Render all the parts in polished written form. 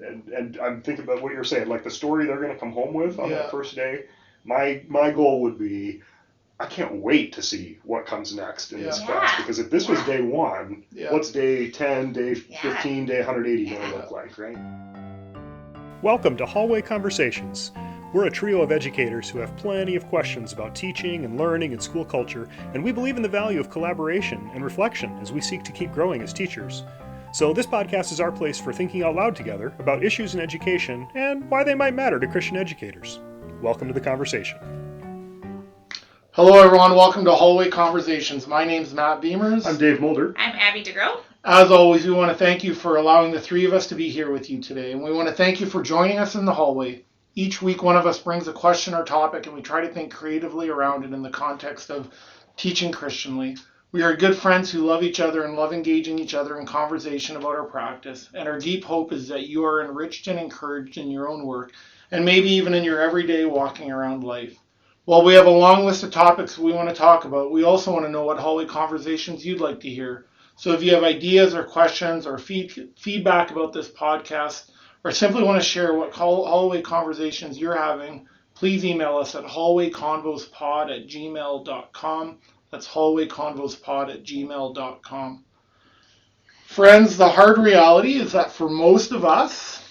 and I'm thinking about what you're saying, like the story they're going to come home with on that first day. My goal would be, I can't wait to see what comes next in this class, because if this was day 1, what's day 10, day 15, day 180 going to look like, right? Welcome to Hallway Conversations. We're a trio of educators who have plenty of questions about teaching and learning and school culture, and we believe in the value of collaboration and reflection as we seek to keep growing as teachers. So this podcast is our place for thinking out loud together about issues in education and why they might matter to Christian educators. Welcome to the conversation. Hello everyone, welcome to Hallway Conversations. My name's Matt Beamers. I'm Dave Mulder. I'm Abby DeGrow. As always, we want to thank you for allowing the three of us to be here with you today. And we want to thank you for joining us in the hallway. Each week, one of us brings a question or topic, and we try to think creatively around it in the context of teaching Christianly. We are good friends who love each other and love engaging each other in conversation about our practice. And our deep hope is that you are enriched and encouraged in your own work, and maybe even in your everyday walking around life. While we have a long list of topics we want to talk about, we also want to know what hallway conversations you'd like to hear. So if you have ideas or questions or feedback about this podcast, or simply want to share what hallway conversations you're having, please email us at hallwayconvospod@gmail.com. That's hallwayconvospod@gmail.com. Friends, the hard reality is that for most of us,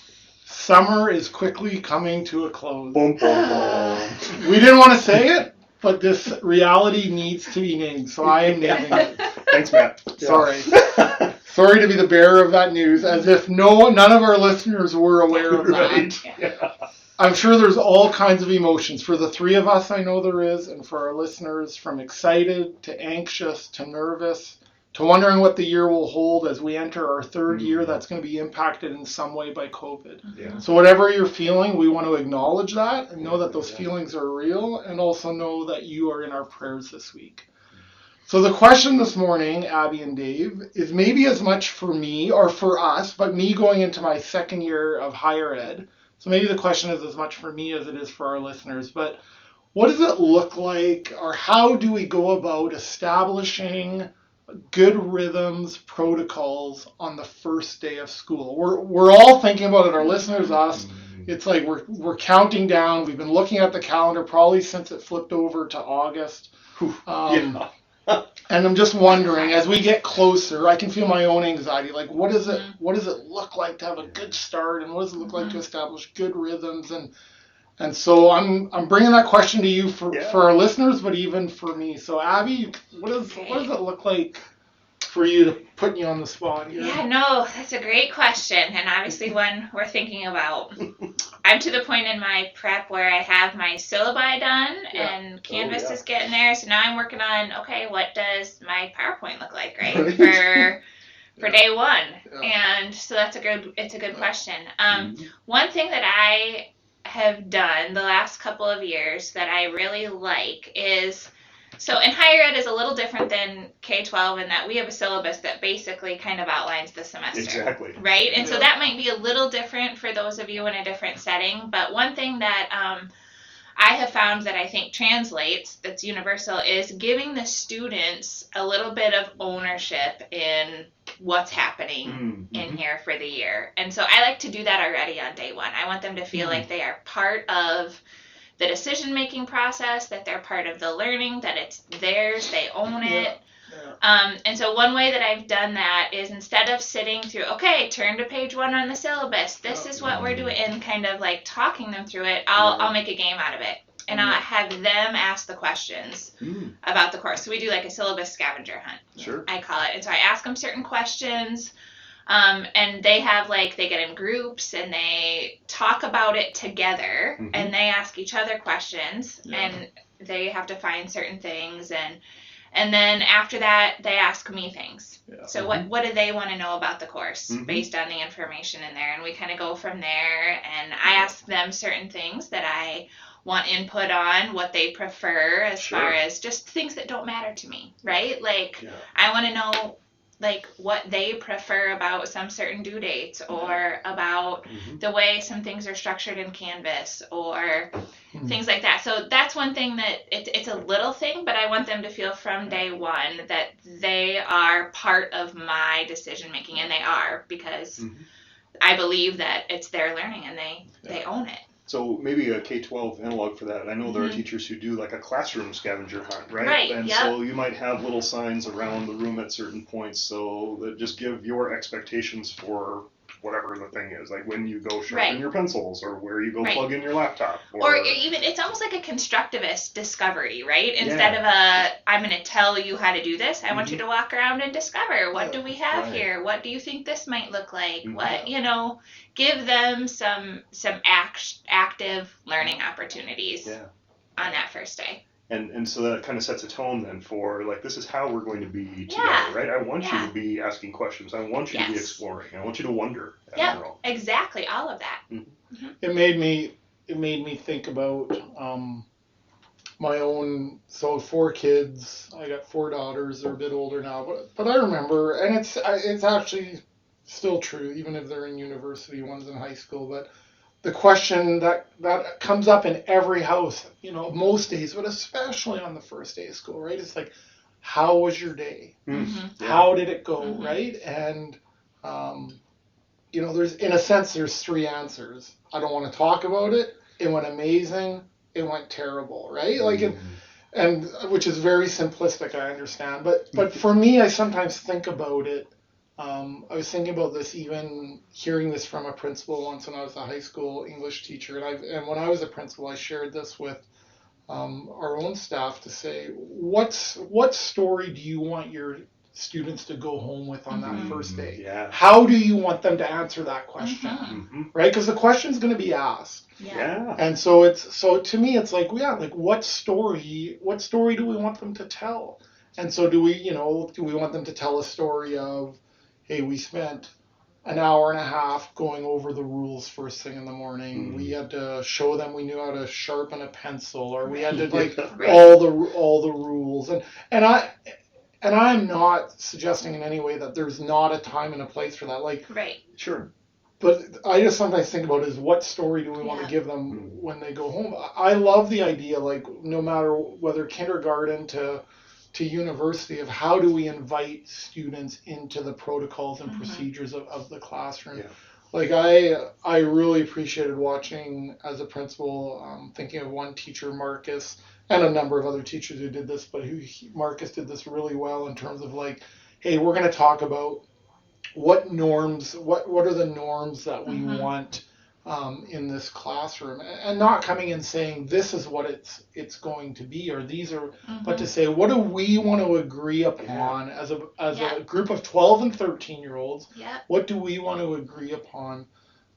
summer is quickly coming to a close. Boom, boom, boom. We didn't want to say it, but this reality needs to be named, so I am naming it. Thanks, Matt. Sorry. Sorry to be the bearer of that news, as if none of our listeners were aware of that. Right. Yeah. I'm sure there's all kinds of emotions. For the three of us, I know there is, and for our listeners, from excited to anxious to nervous to wondering what the year will hold as we enter our third year that's going to be impacted in some way by COVID. Yeah. So whatever you're feeling, we want to acknowledge that and know that those feelings are real, and also know that you are in our prayers this week. So the question this morning, Abby and Dave, is maybe as much for me or for us, but me going into my second year of higher ed. So maybe the question is as much for me as it is for our listeners. But what does it look like, or how do we go about establishing good rhythms, protocols on the first day of school? We're all thinking about it, our listeners, us. It's like we're counting down. We've been looking at the calendar probably since it flipped over to August. And I'm just wondering, as we get closer, I can feel my own anxiety. Like, what does it look like to have a good start, and what does it look like to establish good rhythms? And so I'm bringing that question to you for our listeners, but even for me. So Abby, what does it look like for you, to put you on the spot here? Yeah, no, that's a great question, and obviously one we're thinking about. I'm to the point in my prep where I have my syllabi done, and Canvas is getting there, so now I'm working on, okay, what does my PowerPoint look like, right, for day one? And so it's a good question. One thing that I have done the last couple of years that I really like is, so in higher ed is a little different than K-12 in that we have a syllabus that basically kind of outlines the semester. Exactly. Right? And so that might be a little different for those of you in a different setting. But one thing that I have found that I think translates, that's universal, is giving the students a little bit of ownership in what's happening in here for the year. And so I like to do that already on day one. I want them to feel like they are part of the decision-making process, that they're part of the learning, that it's theirs, they own it. And so one way that I've done that is, instead of sitting through, okay, turn to page 1 on the syllabus, this is what we're doing, and kind of like talking them through it, I'll make a game out of it. And I'll have them ask the questions about the course. So we do like a syllabus scavenger hunt, I call it. And so I ask them certain questions. And they have they get in groups and they talk about it together, and they ask each other questions, and they have to find certain things, and then after that they ask me things. So what do they want to know about the course based on the information in there? And we kind of go from there, and I ask them certain things that I want input on, what they prefer as far as just things that don't matter to me, right? I want to know what they prefer about some certain due dates, or about the way some things are structured in Canvas, or things like that. So that's one thing that it's a little thing, but I want them to feel from day one that they are part of my decision making, and they are, because I believe that it's their learning and they own it. So maybe a K-12 analog for that. I know there are teachers who do like a classroom scavenger hunt, right? Right. And so you might have little signs around the room at certain points, so that just give your expectations for whatever the thing is, like when you go sharpen your pencils, or where you go plug in your laptop, or even it's almost like a constructivist discovery, right? Instead of I'm going to tell you how to do this, I want you to walk around and discover, what do we have here? What do you think this might look like? What, give them some active learning opportunities on that first day. And so that kind of sets a tone then for, like, this is how we're going to be together, right? I want you to be asking questions. I want you to be exploring. I want you to wonder. Yeah, exactly. All of that. It made me think about my own. So 4 kids. I got 4 daughters. They're a bit older now, but I remember, and it's actually still true, even if they're in university. One's in high school, but the question that comes up in every house, most days, but especially on the first day of school, right? It's like, how was your day? How did it go, right? And, there's 3 answers. I don't want to talk about it. It went amazing. It went terrible, right? Like, and which is very simplistic, I understand. But for me, I sometimes think about it. I was thinking about this, even hearing this from a principal once when I was a high school English teacher, and when I was a principal, I shared this with our own staff to say, what story do you want your students to go home with on that first day? Yeah. How do you want them to answer that question? Right? Because the question's going to be asked. Yeah. And so to me, it's like, what story do we want them to tell? And so do we want them to tell a story of, hey, we spent an hour and a half going over the rules first thing in the morning. We had to show them we knew how to sharpen a pencil, or we had to all the rules. And I'm not suggesting in any way that there's not a time and a place for that. Like, sure. But I just sometimes think about is what story do we want to give them when they go home? I love the idea, like, no matter whether kindergarten to university, of how do we invite students into the protocols and procedures of the classroom. Like, I really appreciated watching as a principal, thinking of one teacher, Marcus, and a number of other teachers who did this, but Marcus did this really well in terms of, like, hey, we're going to talk about what norms, what are the norms that we want in this classroom, and not coming and saying this is what it's going to be, or these are, but to say, what do we want to agree upon as a group of 12 and 13-year-olds? What do we want to agree upon?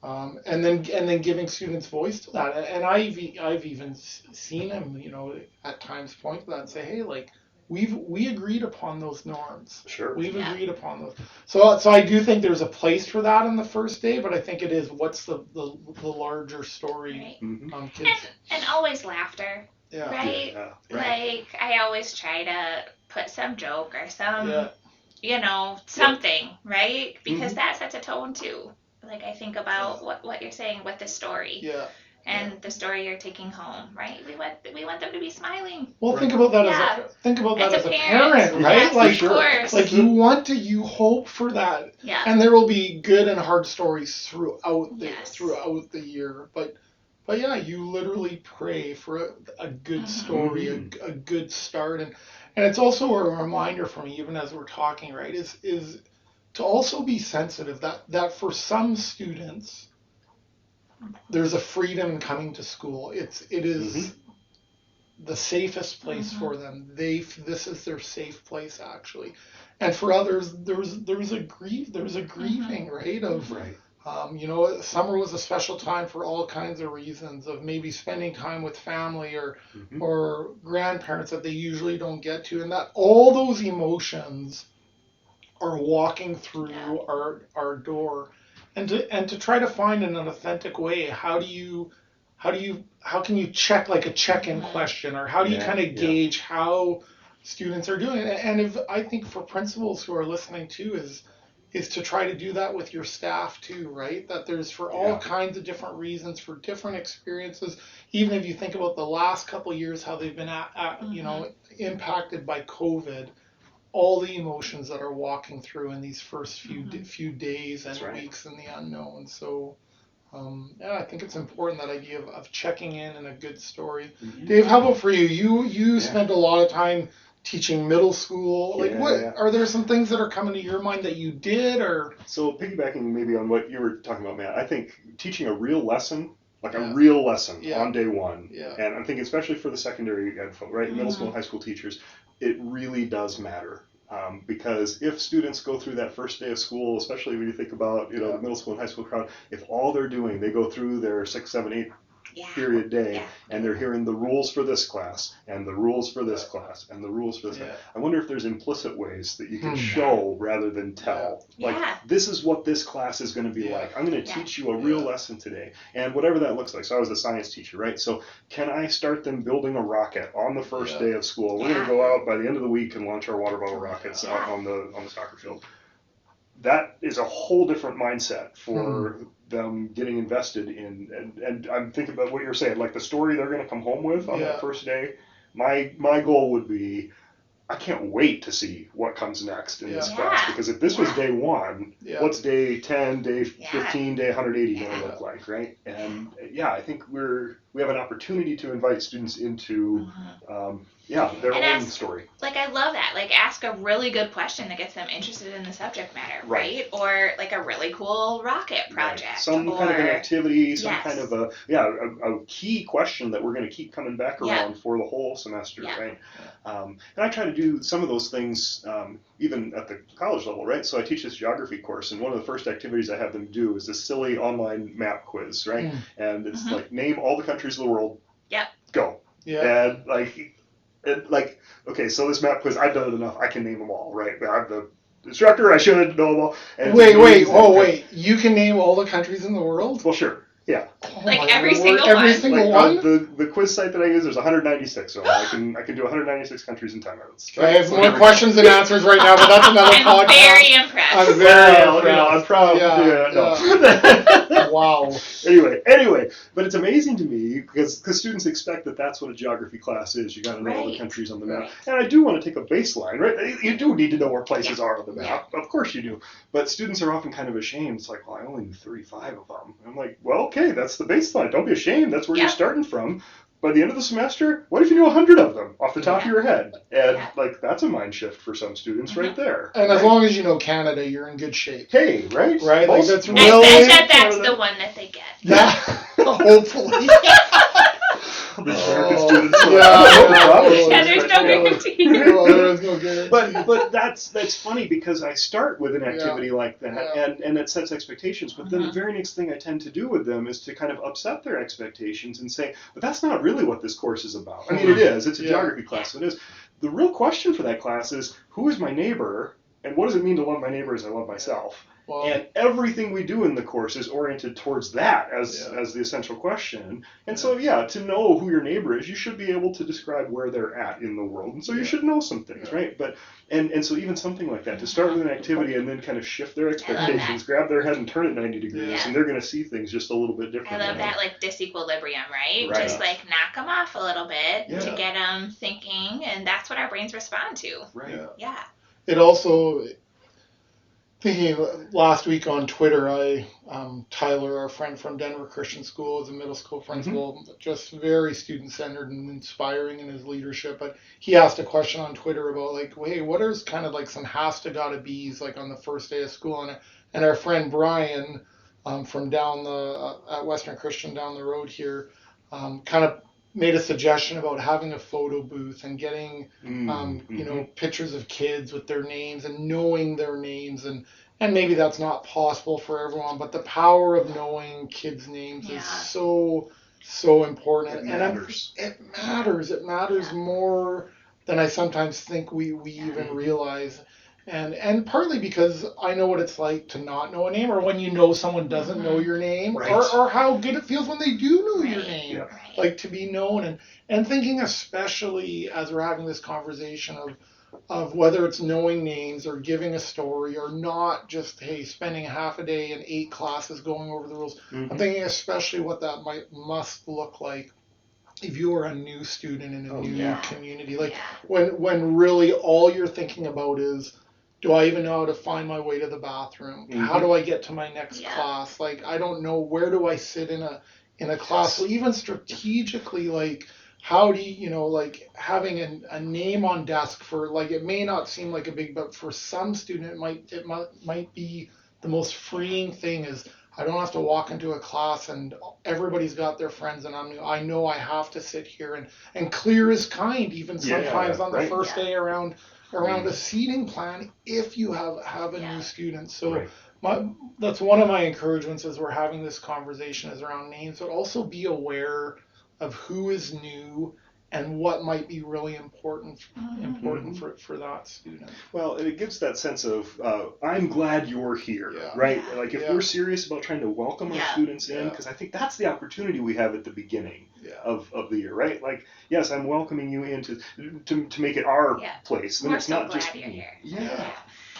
And then giving students voice to that. And I've even seen them, at times point to that and say, hey, like, we agreed upon those norms. Sure. We've agreed upon those. So I do think there's a place for that on the first day, but I think it is, what's the larger story. Kids. And always laughter. Yeah. Right? Yeah. Like, I always try to put some joke or some, something, right? Because that sets a tone too. Like, I think about what you're saying with the story. Yeah. And the story you're taking home, right? We want them to be smiling. Well, think about that as a parent, right? Yes, of course. Like, you hope for that. Yeah. And there will be good and hard stories throughout the year, but yeah, you literally pray for a good story, a good start, and it's also a reminder for me, even as we're talking, right? Is to also be sensitive that for some students, there's a freedom in coming to school. It is the safest place for them. This is their safe place, actually. And for others, there's a grieving, right? Summer was a special time for all kinds of reasons, of maybe spending time with family or grandparents that they usually don't get to, and that all those emotions are walking through our door. And to try to find in an authentic way, how can you check, like a check-in question, or how do you kind of gauge how students are doing it? And I think for principals who are listening too, is to try to do that with your staff too, right? That there's, for all kinds of different reasons, for different experiences. Even if you think about the last couple of years, how they've been impacted by COVID. all the emotions that are walking through in these first few days and weeks in the unknown. So, I think it's important, that idea of checking in and a good story. Dave, how about for you? You spent a lot of time teaching middle school. Like, are there some things that are coming to your mind that you did, or? So piggybacking maybe on what you were talking about, Matt, I think teaching a real lesson, like a real lesson on day one, and I'm thinking especially for the secondary ed folk, right, middle school and high school teachers, it really does matter. Because if students go through that first day of school, especially when you think about, the middle school and high school crowd, if all they're doing, they go through their 6, 7, 8 period day, and they're hearing the rules for this class, and the rules for this class, and the rules for this class. I wonder if there's implicit ways that you can show rather than tell. Like, this is what this class is going to be like. I'm going to teach you a real lesson today, and whatever that looks like. So I was a science teacher, right? So can I start them building a rocket on the first day of school? We're going to go out by the end of the week and launch our water bottle rockets out on the soccer field. That is a whole different mindset for them getting invested in, and I'm thinking about what you're saying, like the story they're going to come home with on that first day. My goal would be, I can't wait to see what comes next in this class, because if this was day one, what's day 10, day 15, day 180 going to look like, right? And I think we have an opportunity to invite students into their own story. Like, I love that. Like, ask a really good question that gets them interested in the subject matter, right? Or like a really cool rocket project. Right. Some kind of an activity, some kind of a key question that we're going to keep coming back around for the whole semester, right? And I try to do some of those things even at the college level, right? So I teach this geography course, and one of the first activities I have them do is this silly online map quiz, right? And it's like, name all the countries of the world. Go. And okay, so this map quiz, I've done it enough. I can name them all, right? I'm the instructor. I should know them all. And wait. You can name all the countries in the world? Well, sure. Yeah. Like every single one. Every single one? The quiz site that I use, there's 196, so I can do 1196 countries in 10 minutes. I have more questions than answers right now, but that's another podcast. I'm very impressed. I'm very impressed. I'm proud. Wow. Anyway, but it's amazing to me because students expect that that's what a geography class is. You got to know all the countries on the map. And I do want to take a baseline, right? You do need to know where places are on the map. Of course you do. But students are often kind of ashamed. It's like, well, I only knew 35 of them. And I'm like, well, okay, that's the baseline. Don't be ashamed. That's where you're starting from. By the end of the semester, what if you knew 100 of them off the top of your head? And that's a mind shift for some students right there. And as long as you know Canada, you're in good shape. Hey, right? Right? Like, that's really... I bet that's the one that they get. Hopefully. There's no guarantee. But that's funny, because I start with an activity like that, and it sets expectations. But then the very next thing I tend to do with them is to kind of upset their expectations and say, but that's not really what this course is about. I mean, it is. It's a geography class, so it is. The real question for that class is, who is my neighbor, and what does it mean to love my neighbor as I love myself? Well, and everything we do in the course is oriented towards that as the essential question. And so, to know who your neighbor is, you should be able to describe where they're at in the world. And so you should know some things, right? But and so even something like that, to start with an activity and then kind of shift their expectations, grab their head and turn it 90 degrees, and they're going to see things just a little bit different. I love that, like, disequilibrium, right? Just, like, knock them off a little bit to get them thinking, and that's what our brains respond to. Right. Yeah. It also... Thinking last week on Twitter, Tyler, our friend from Denver Christian School, is a middle school principal, just very student-centered and inspiring in his leadership. But he asked a question on Twitter about, like, hey, what are kind of like some has-to-gotta-be's, like, on the first day of school? And our friend Brian from down at Western Christian down the road here kind of made a suggestion about having a photo booth and getting, pictures of kids with their names and knowing their names. And maybe that's not possible for everyone, but the power of knowing kids' names is so important. It matters. It matters more than I sometimes think we even realize. And partly because I know what it's like to not know a name, or when you know someone doesn't know your name, or how good it feels when they do know your name, like to be known. And thinking especially as we're having this conversation of whether it's knowing names or giving a story, or not just, hey, spending half a day in 8 classes going over the rules. I'm thinking especially what that must look like if you are a new student in a new community, like when really all you're thinking about is, do I even know how to find my way to the bathroom? Mm-hmm. How do I get to my next class? Like, I don't know, where do I sit in a class? So even strategically, like, how do you, like having a name on desk for, like, it may not seem like a big, but for some student it might be the most freeing thing is, I don't have to walk into a class and everybody's got their friends and I know I have to sit here and clear is kind even sometimes on the first day around a seating plan if you have a new student. So that's one of my encouragements as we're having this conversation is around names, but also be aware of who is new and what might be really important for that student. Well, and it gives that sense of, I'm glad you're here, right? Like if we're serious about trying to welcome our students in, because I think that's the opportunity we have at the beginning of the year, right? Like, yes, I'm welcoming you in to make it our place. Then it's not just you're here. Yeah.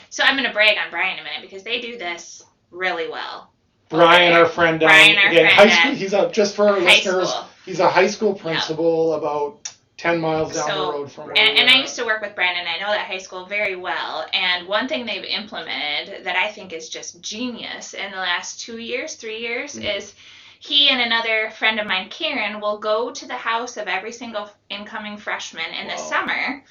So I'm going to brag on Brian a minute because they do this really well. Brian, our friend down high school. He's just for our listeners. He's a high school principal about 10 miles down the road from where and I used to work with Brandon. I know that high school very well. And one thing they've implemented that I think is just genius in the last 3 years, is he and another friend of mine, Karen, will go to the house of every single incoming freshman in the summer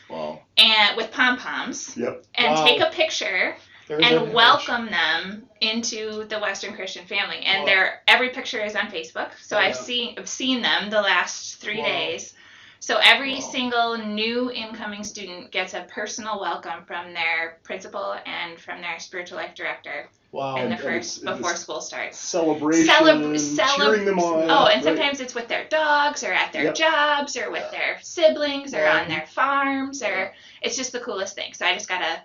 and with pom-poms and take a picture and welcome them into the Western Christian family. And every picture is on Facebook. So I've seen them the last 3 days. So every single new incoming student gets a personal welcome from their principal and from their spiritual life director. Wow. And before school starts. Celebration, cheering them on. Oh, and sometimes it's with their dogs or at their jobs or with their siblings or on their farms or it's just the coolest thing. So I just got to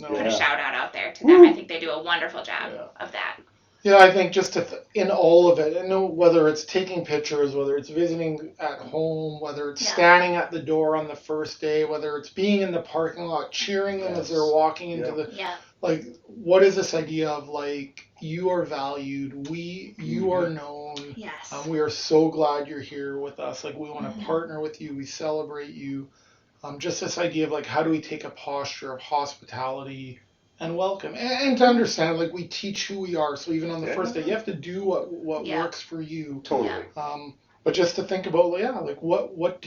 put a shout out there to them. I think they do a wonderful job of that. Yeah, I think just in all of it, and whether it's taking pictures, whether it's visiting at home, whether it's standing at the door on the first day, whether it's being in the parking lot, cheering them as they're walking into like, what is this idea of, like, you are valued, you are known, we are so glad you're here with us, like, we want to partner with you, we celebrate you, just this idea of, like, how do we take a posture of hospitality and welcome, and to understand, like, we teach who we are. So even on the first day, you have to do what works for you. Totally. But just to think about, like, what would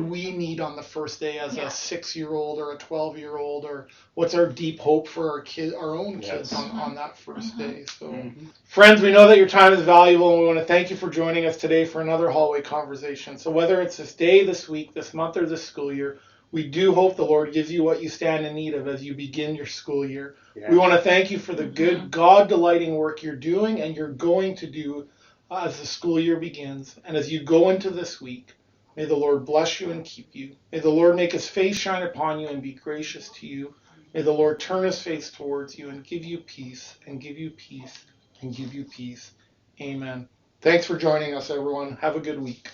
we need on the first day as a 6-year-old or a 12-year-old, or what's our deep hope for our own kids on that first day. So, friends, we know that your time is valuable, and we want to thank you for joining us today for another hallway conversation. So whether it's this day, this week, this month, or this school year, we do hope the Lord gives you what you stand in need of as you begin your school year. We want to thank you for the good, God-delighting work you're doing and you're going to do as the school year begins. And as you go into this week, may the Lord bless you and keep you. May the Lord make his face shine upon you and be gracious to you. May the Lord turn his face towards you and give you peace, and give you peace, and give you peace. Amen. Thanks for joining us, everyone. Have a good week.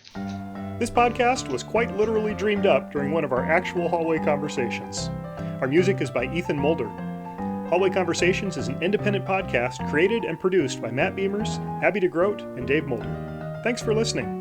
This podcast was quite literally dreamed up during one of our actual hallway conversations. Our music is by Ethan Mulder. Hallway Conversations is an independent podcast created and produced by Matt Beamers, Abby DeGroat, and Dave Mulder. Thanks for listening.